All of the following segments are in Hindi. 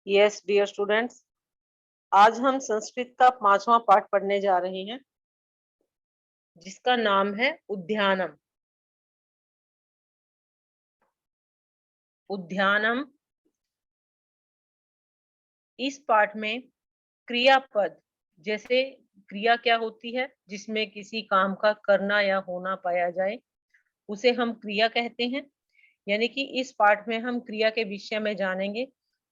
यस डियर स्टूडेंट्स, आज हम संस्कृत का 5वां पाठ पढ़ने जा रहे हैं जिसका नाम है उद्यानम। उद्यानम इस पाठ में क्रियापद, जैसे क्रिया क्या होती है जिसमें किसी काम का करना या होना पाया जाए, उसे हम क्रिया कहते हैं। यानी कि इस पाठ में हम क्रिया के विषय में जानेंगे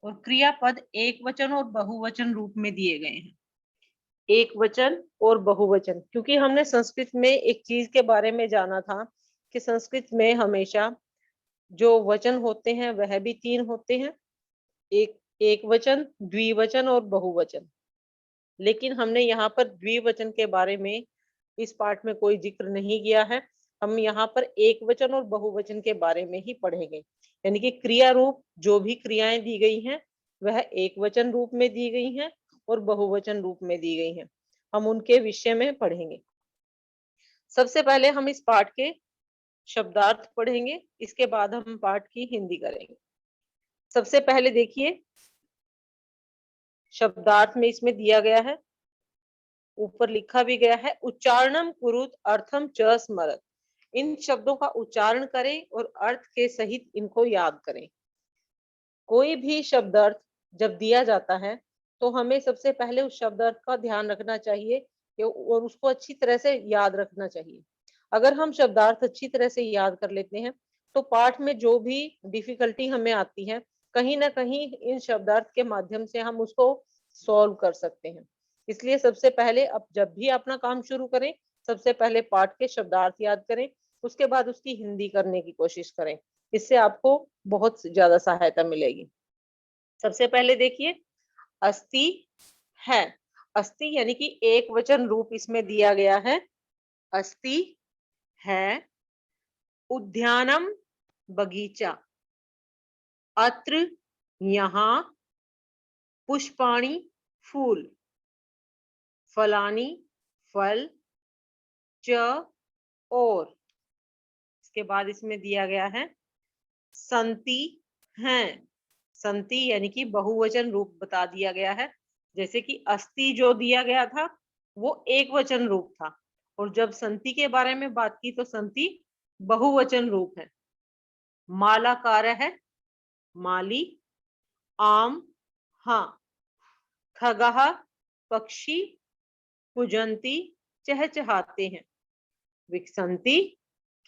और क्रियापद एक वचन और बहुवचन रूप में दिए गए हैं। एक वचन और बहुवचन, क्योंकि हमने संस्कृत में एक चीज के बारे में जाना था कि संस्कृत में हमेशा जो वचन होते हैं वह भी 3 होते हैं, एक वचन, द्विवचन और बहुवचन। लेकिन हमने यहाँ पर द्विवचन के बारे में इस पाठ में कोई जिक्र नहीं किया है। हम यहाँ पर एक वचन और बहुवचन के बारे में ही पढ़ेंगे। यानी कि क्रिया रूप जो भी क्रियाएं दी गई हैं वह एक वचन रूप में दी गई हैं और बहुवचन रूप में दी गई हैं। हम उनके विषय में पढ़ेंगे। सबसे पहले हम इस पाठ के शब्दार्थ पढ़ेंगे, इसके बाद हम पाठ की हिंदी करेंगे। सबसे पहले देखिए, शब्दार्थ में इसमें दिया गया है, ऊपर लिखा भी गया है, उच्चारणम कुरुत अर्थम च स्मरत। इन शब्दों का उच्चारण करें और अर्थ के सहित इनको याद करें। कोई भी शब्दार्थ जब दिया जाता है तो हमें सबसे पहले उस शब्दार्थ का ध्यान रखना चाहिए और उसको अच्छी तरह से याद रखना चाहिए। अगर हम शब्दार्थ अच्छी तरह से याद कर लेते हैं तो पाठ में जो भी डिफिकल्टी हमें आती है, कहीं ना कहीं इन शब्दार्थ के माध्यम से हम उसको सॉल्व कर सकते हैं। इसलिए सबसे पहले अब जब भी अपना काम शुरू करें, सबसे पहले पाठ के शब्दार्थ याद करें, उसके बाद उसकी हिंदी करने की कोशिश करें। इससे आपको बहुत ज्यादा सहायता मिलेगी। सबसे पहले देखिए, अस्ति है। अस्ति यानी कि एक वचन रूप इसमें दिया गया है। अस्ति है उद्यानम बगीचा, अत्र यहाँ, पुष्पाणि फूल, फलानी फल, च और। इसके बाद इसमें दिया गया है संति हैं। संति यानी कि बहुवचन रूप बता दिया गया है। जैसे कि अस्ति जो दिया गया था वो एक वचन रूप था, और जब संति के बारे में बात की तो संति बहुवचन रूप है। मालाकार है, माली, आम, हाँ, खगः पक्षी, कुजंती चहचहाते हैं, विकसंती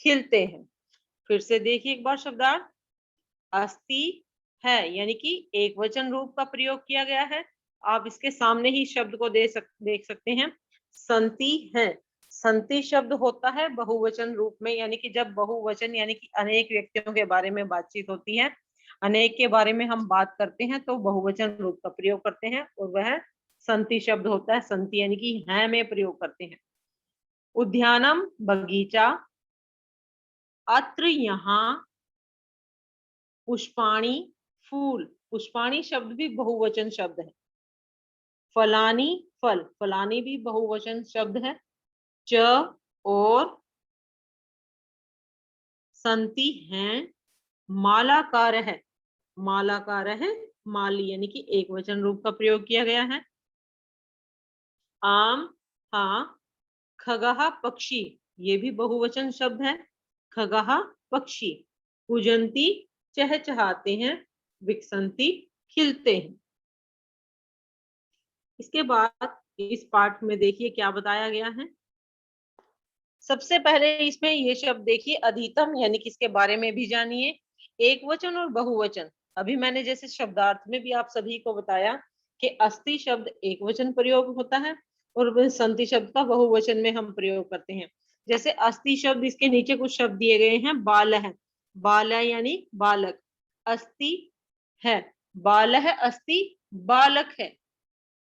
खिलते हैं। फिर से देखिए एक बार शब्दार्थ, अस्ति है यानी कि एक वचन रूप का प्रयोग किया गया है। आप इसके सामने ही शब्द को देख सकते हैं, संति है। संति शब्द होता है बहुवचन रूप में, यानी कि जब बहुवचन यानी कि अनेक व्यक्तियों के बारे में बातचीत होती है, अनेक के बारे में हम बात करते हैं तो बहुवचन रूप का प्रयोग करते हैं और वह संति शब्द होता है। संति यानी कि है में प्रयोग करते हैं। उद्यानम बगीचा, अत्र यहाँ, पुष्पाणी फूल। पुष्पाणी शब्द भी बहुवचन शब्द है। फलानी फल, फलानी भी बहुवचन शब्द है। च और, संति हैं, मालाकार है, मालाकार है, माली यानी कि एक वचन रूप का प्रयोग किया गया है। आम, हाँ, खगः पक्षी, ये भी बहुवचन शब्द है। खगः पक्षी, कुजंती चहचहाते हैं, विकसंती खिलते हैं। इसके बाद इस पाठ में देखिए क्या बताया गया है। सबसे पहले इसमें ये शब्द देखिए, अधितम, यानी कि इसके बारे में भी जानिए। एक वचन और बहुवचन, अभी मैंने जैसे शब्दार्थ में भी आप सभी को बताया कि अस्ति शब्द एक वचन प्रयोग होता है और संति शब्द का बहुवचन में हम प्रयोग करते हैं। जैसे अस्ति शब्द, इसके नीचे कुछ शब्द दिए गए हैं। बाल है, बाल यानी बालक, अस्ति है, बाल है, अस्ति बालक है,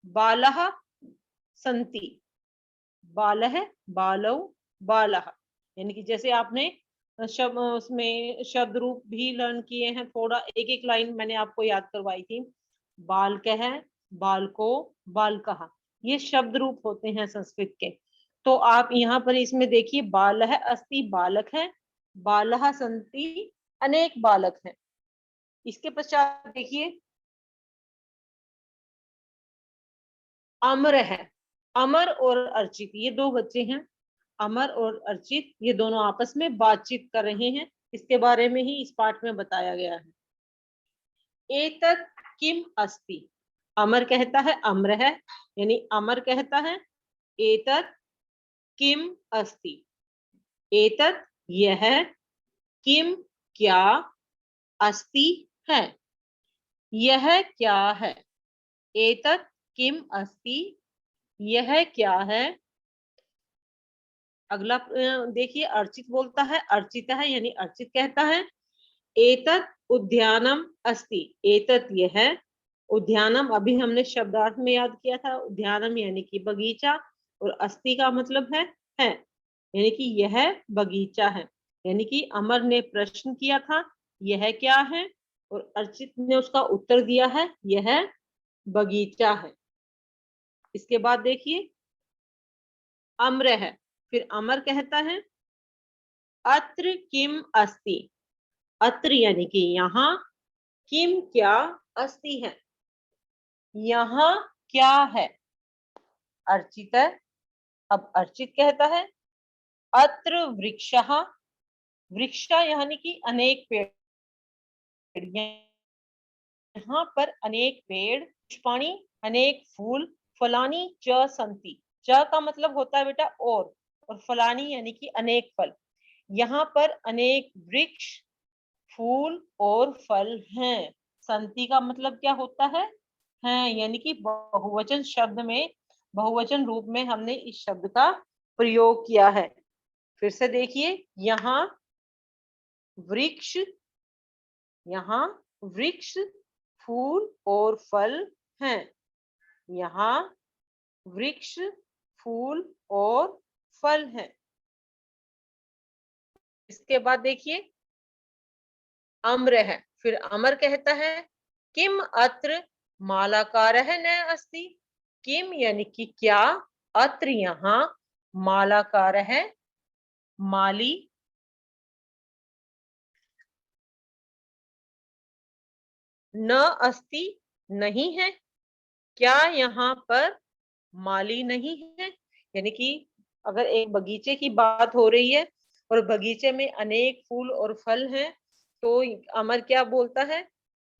बालः संति, बाल है, बालौ बालः। यानी कि जैसे आपने शब्द उसमें शब्द रूप भी लर्न किए हैं, थोड़ा एक एक लाइन मैंने आपको याद करवाई थी। बालक है, बालको, बालकः, ये शब्द रूप होते हैं संस्कृत के। तो आप यहाँ पर इसमें देखिए, बाल है अस्ति बालक है, बालः संति अनेक बालक हैं। इसके पश्चात देखिए, अमर है। अमर और अर्चित ये दो बच्चे हैं। अमर और अर्चित ये दोनों आपस में बातचीत कर रहे हैं। इसके बारे में ही इस पाठ में बताया गया है। एतत् किम अस्ति। अमर कहता है अम्र है, यानी अमर कहता है एतत् किम अस्ति। एतत् यह, किम क्या, अस्ति है, यह क्या है। एतत् किम अस्ति, यह क्या है। अगला देखिए, अर्चित बोलता है, अर्चित है यानी अर्चित कहता है एतत् उद्यानम अस्ति। एतत् यह, उद्यानम अभी हमने शब्दार्थ में याद किया था। उद्यानम यानी कि बगीचा, और अस्ति का मतलब है यानी कि यह बगीचा है। यानी कि अमर ने प्रश्न किया था यह क्या है, और अर्चित ने उसका उत्तर दिया है यह बगीचा है। इसके बाद देखिए, अम्र है, फिर अमर कहता है अत्र किम अस्ति। अत्र यानी कि यहाँ, किम क्या, अस्ति है, यहाँ क्या है। अर्चित है, अब अर्चित कहता है अत्र वृक्षः। वृक्ष यानी कि अनेक पेड़, यहाँ पर अनेक पेड़, पुष्पाणि अनेक फूल, फलानि च सन्ति। च का मतलब होता है बेटा और फलानि यानी कि अनेक फल। यहाँ पर अनेक वृक्ष, फूल और फल हैं। संति का मतलब क्या होता है यानी कि बहुवचन शब्द में, बहुवचन रूप में हमने इस शब्द का प्रयोग किया है। फिर से देखिए, यहाँ वृक्ष, यहाँ वृक्ष, फूल और फल हैं। यहाँ वृक्ष, फूल और फल हैं। इसके बाद देखिए, अम्र है, फिर अमर कहता है किम अत्र मालाकारः न अस्ति। किम यानी कि क्या, अत्र यहाँ, मालाकारः माली, न अस्ति नहीं है। क्या यहाँ पर माली नहीं है। यानी कि अगर एक बगीचे की बात हो रही है और बगीचे में अनेक फूल और फल हैं, तो अमर क्या बोलता है,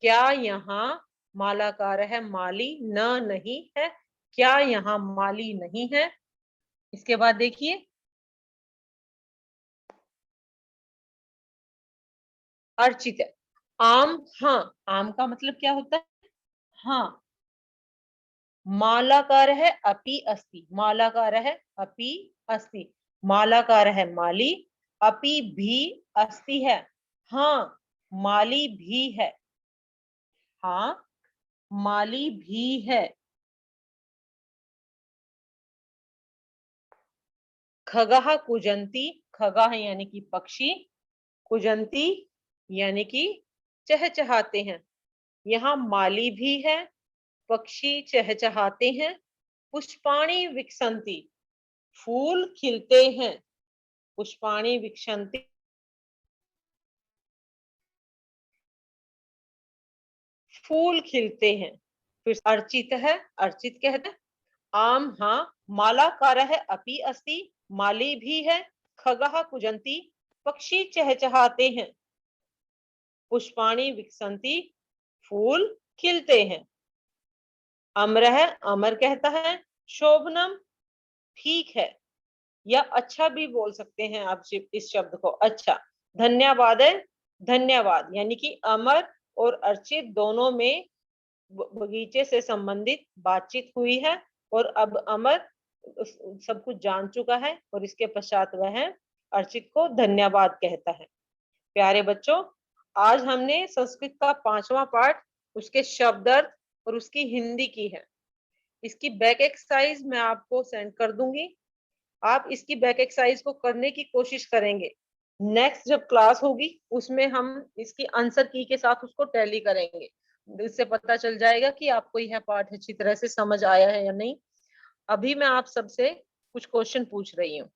क्या यहाँ मालाकार है माली न नहीं है। क्या यहाँ माली नहीं है। इसके बाद देखिए, अर्चित है, आम हाँ। आम का मतलब क्या होता है, हाँ। मालाकार है अपि अस्ति। मालाकार है अपि अस्ति। मालाकार है माली, अपि भी अस्ति है, हाँ माली भी है, हाँ माली भी है। खगः कुजंती। खगः यानी कि पक्षी, कुजंती यानी कि चहचहाते हैं। यहाँ माली भी है, पक्षी चहचहाते हैं। पुष्पाणि विकसंती, फूल खिलते हैं। पुष्पाणि विकसंती, फूल खिलते हैं। फिर अर्चित है, अर्चित कहते हैं आम हाँ, मालाकारः अपि अस्ति, माली भी है। खगः कुजंती, पक्षी चहचहाते हैं। पुष्पाणि विकसंती, फूल खिलते हैं। अम्र है, अमर कहता है शोभनम, ठीक है, या अच्छा भी बोल सकते हैं आप इस शब्द को, अच्छा। धन्यवाद है, धन्यवाद यानी कि अमर और अर्चित दोनों में बगीचे से संबंधित बातचीत हुई है, और अब अमर सब कुछ जान चुका है, और इसके पश्चात वह अर्चित को धन्यवाद कहता है। प्यारे बच्चों, आज हमने संस्कृत का 5वां पाठ, उसके शब्द अर्थ और उसकी हिंदी की है। इसकी बैक एक्सरसाइज मैं आपको सेंड कर दूंगी। आप इसकी बैक एक्सरसाइज को करने की कोशिश करेंगे। नेक्स्ट जब क्लास होगी उसमें हम इसकी आंसर की के साथ उसको टैली करेंगे। इससे पता चल जाएगा कि आपको यह पाठ अच्छी तरह से समझ आया है या नहीं। अभी मैं आप सबसे कुछ क्वेश्चन पूछ रही हूँ।